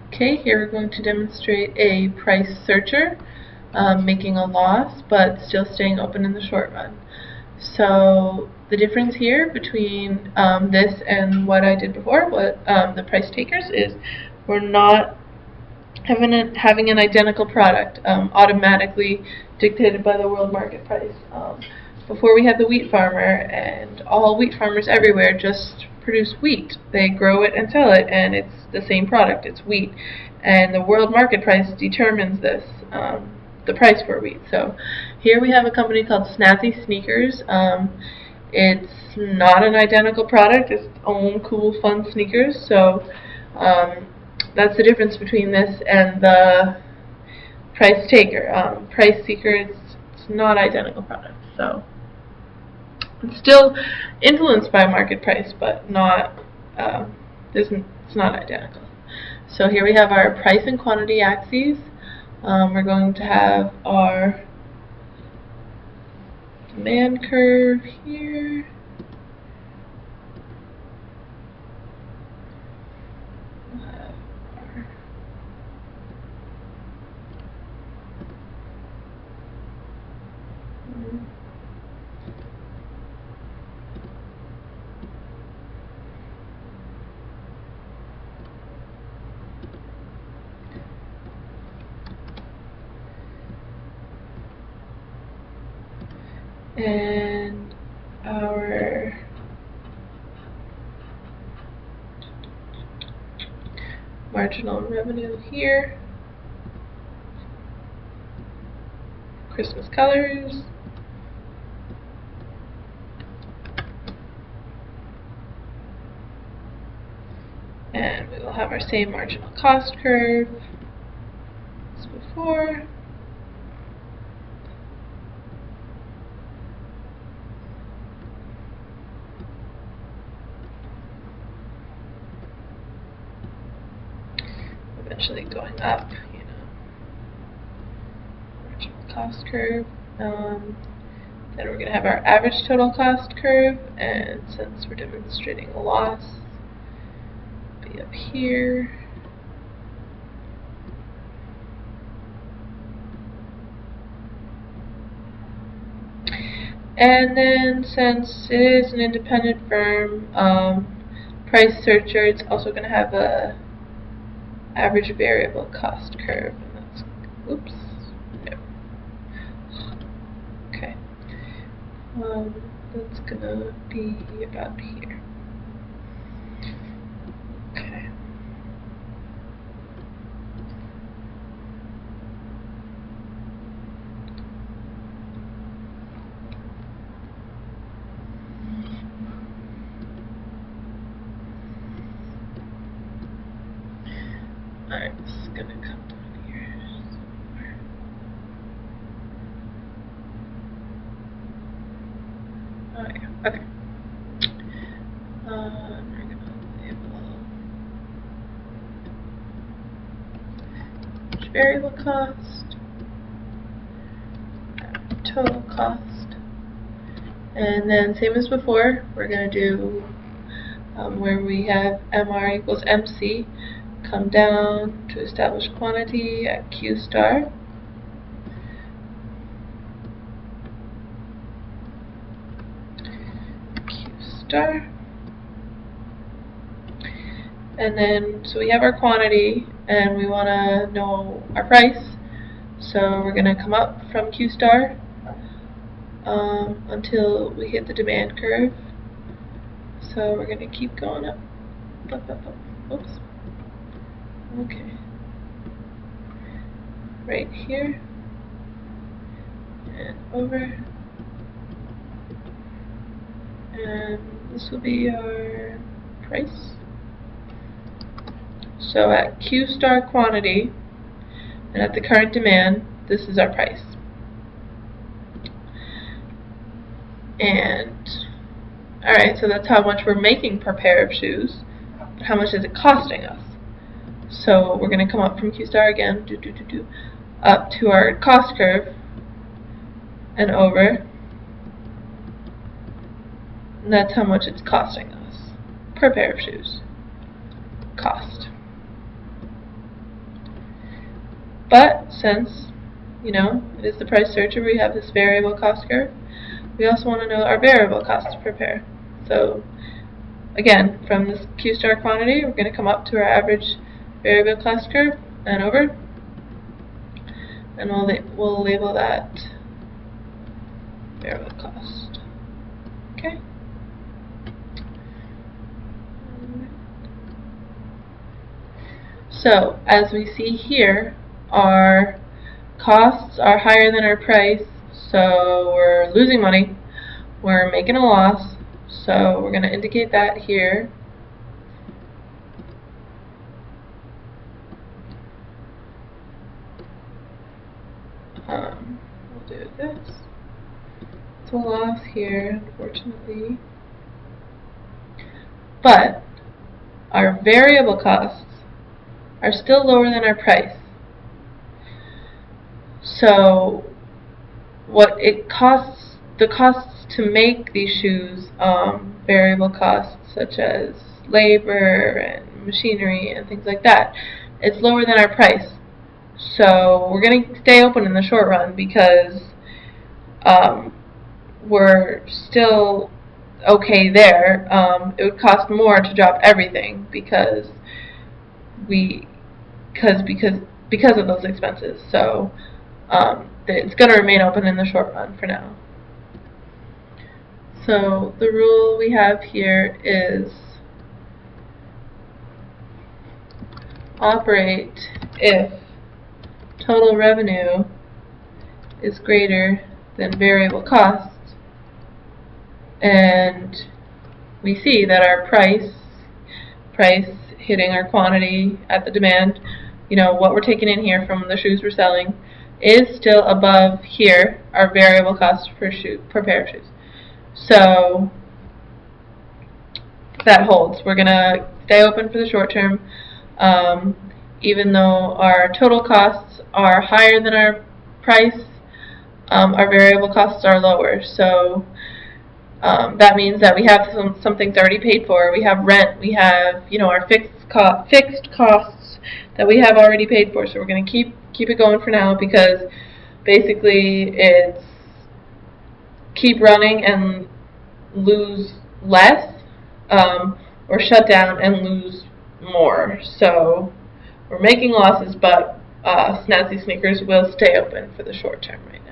Okay, here we're going to demonstrate a price searcher making a loss but still staying open in the short run. So the difference here between this and what I did before, what the price takers, is we're not having an identical product automatically dictated by the world market price. Before we had the wheat farmer, and all wheat farmers everywhere just produce wheat. They grow it and sell it, and it's the same product. It's wheat, and the world market price determines this, the price for wheat. So here we have a company called Snazzy Sneakers. It's not an identical product. It's its own cool, fun sneakers. So that's the difference between this and the price taker. Price seeker, it's not identical products. So it's still influenced by market price, but not it's not identical. So here we have our price and quantity axes. We're going to have our demand curve here. We'll have our and our marginal revenue here, Christmas colors, and we will have our same marginal cost curve as before. Eventually going up, marginal cost curve. Then we're going to have our average total cost curve, and since we're demonstrating a loss, be up here. And then since it is an independent firm, price searcher, it's also going to have a average variable cost curve, and that's, oops, no. Okay. That's gonna be about here. Okay. Alright, this is gonna come down here somewhere. Oh yeah, okay. We're gonna label variable cost, total cost, and then same as before, we're gonna do where we have MR equals MC, come down to establish quantity at Q star. Q star. And then, so we have our quantity, and we want to know our price. So we're going to come up from Q star until we hit the demand curve. So we're going to keep going up. Up, up, up. Oops. Okay. Right here. And over. And this will be our price. So at Q star quantity, and at the current demand, this is our price. And, alright, so that's how much we're making per pair of shoes. How much is it costing us? So we're going to come up from Q star again, up to our cost curve, and over. And that's how much it's costing us per pair of shoes. Cost. But since, it is the price searcher, we have this variable cost curve. We also want to know our variable cost to prepare. So again, from this Q star quantity, we're going to come up to our average variable cost curve and over, and we'll label that variable cost. Okay. So as we see here, our costs are higher than our price, so we're losing money, we're making a loss, so we're going to indicate that here. We'll do this. It's a loss here, unfortunately. But our variable costs are still lower than our price. So what it costs, the costs to make these shoes, variable costs such as labor and machinery and things like that, it's lower than our price. So we're going to stay open in the short run because we're still okay there. It would cost more to drop everything because of those expenses. So it's going to remain open in the short run for now. So the rule we have here is operate if total revenue is greater than variable costs, and we see that our price hitting our quantity at the demand, what we're taking in here from the shoes we're selling, is still above here our variable cost per pair of shoes. So that holds. We're going to stay open for the short term, even though our total costs are higher than our price. Our variable costs are lower. So that means that we have some things already paid for. We have rent. We have our fixed costs that we have already paid for. So we're going to keep it going for now, because basically it's keep running and lose less, or shut down and lose more. So we're making losses, but Snazzy Sneakers will stay open for the short term right now.